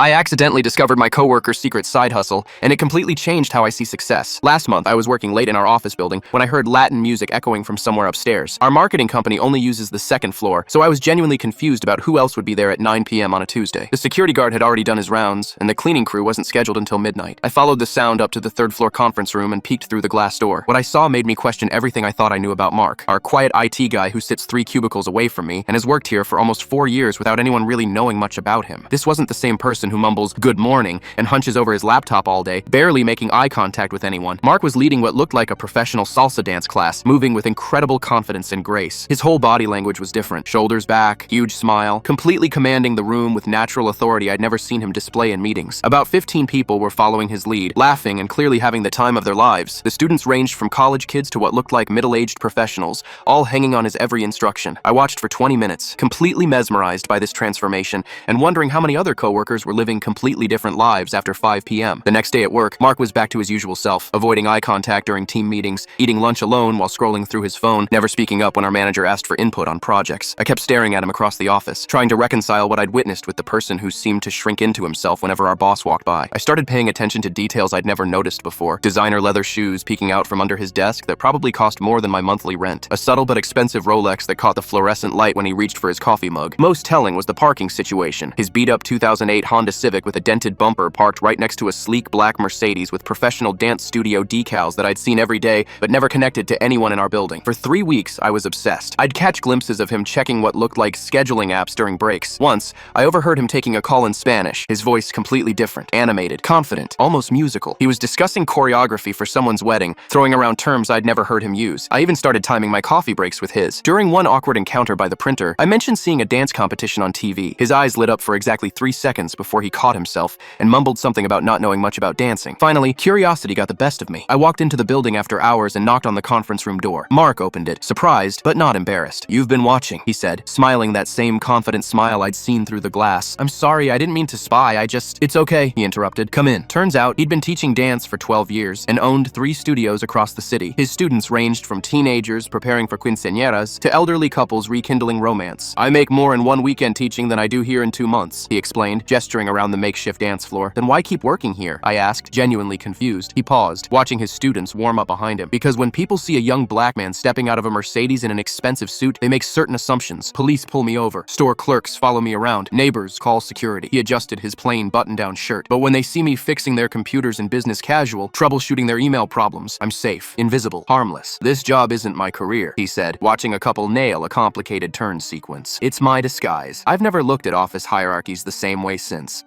I accidentally discovered my coworker's secret side hustle, and it completely changed how I see success. Last month, I was working late in our office building when I heard Latin music echoing from somewhere upstairs. Our marketing company only uses the second floor, so I was genuinely confused about who else would be there at 9 p.m. on a Tuesday. The security guard had already done his rounds, and the cleaning crew wasn't scheduled until midnight. I followed the sound up to the third-floor conference room and peeked through the glass door. What I saw made me question everything I thought I knew about Mark, our quiet IT guy who sits 3 cubicles away from me and has worked here for almost 4 years without anyone really knowing much about him. This wasn't the same person who mumbles "good morning" and hunches over his laptop all day, barely making eye contact with anyone. Mark was leading what looked like a professional salsa dance class, moving with incredible confidence and grace. His whole body language was different. Shoulders back, huge smile, completely commanding the room with natural authority I'd never seen him display in meetings. About 15 people were following his lead, laughing and clearly having the time of their lives. The students ranged from college kids to what looked like middle-aged professionals, all hanging on his every instruction. I watched for 20 minutes, completely mesmerized by this transformation and wondering how many other coworkers were living completely different lives after 5 p.m. The next day at work, Mark was back to his usual self, avoiding eye contact during team meetings, eating lunch alone while scrolling through his phone, never speaking up when our manager asked for input on projects. I kept staring at him across the office, trying to reconcile what I'd witnessed with the person who seemed to shrink into himself whenever our boss walked by. I started paying attention to details I'd never noticed before. Designer leather shoes peeking out from under his desk that probably cost more than my monthly rent. A subtle but expensive Rolex that caught the fluorescent light when he reached for his coffee mug. Most telling was the parking situation. His beat-up 2008 Honda Civic with a dented bumper parked right next to a sleek black Mercedes with professional dance studio decals that I'd seen every day but never connected to anyone in our building. For 3 weeks, I was obsessed. I'd catch glimpses of him checking what looked like scheduling apps during breaks. Once, I overheard him taking a call in Spanish, his voice completely different, animated, confident, almost musical. He was discussing choreography for someone's wedding, throwing around terms I'd never heard him use. I even started timing my coffee breaks with his. During one awkward encounter by the printer, I mentioned seeing a dance competition on TV. His eyes lit up for exactly 3 seconds before he caught himself and mumbled something about not knowing much about dancing. Finally, curiosity got the best of me. I walked into the building after hours and knocked on the conference room door. Mark opened it, surprised but not embarrassed. "You've been watching," he said, smiling that same confident smile I'd seen through the glass. "I'm sorry, I didn't mean to spy, It's okay," he interrupted. "Come in." Turns out, he'd been teaching dance for 12 years and owned 3 studios across the city. His students ranged from teenagers preparing for quinceañeras to elderly couples rekindling romance. "I make more in 1 weekend teaching than I do here in 2 months, he explained, gesturing around the makeshift dance floor. "Then why keep working here?" I asked, genuinely confused. He paused, watching his students warm up behind him. "Because when people see a young black man stepping out of a Mercedes in an expensive suit, they make certain assumptions. Police pull me over. Store clerks follow me around. Neighbors call security." He adjusted his plain button-down shirt. "But when they see me fixing their computers in business casual, troubleshooting their email problems, I'm safe, invisible, harmless. This job isn't my career," he said, watching a couple nail a complicated turn sequence. "It's my disguise. I've never looked at office hierarchies the same way since."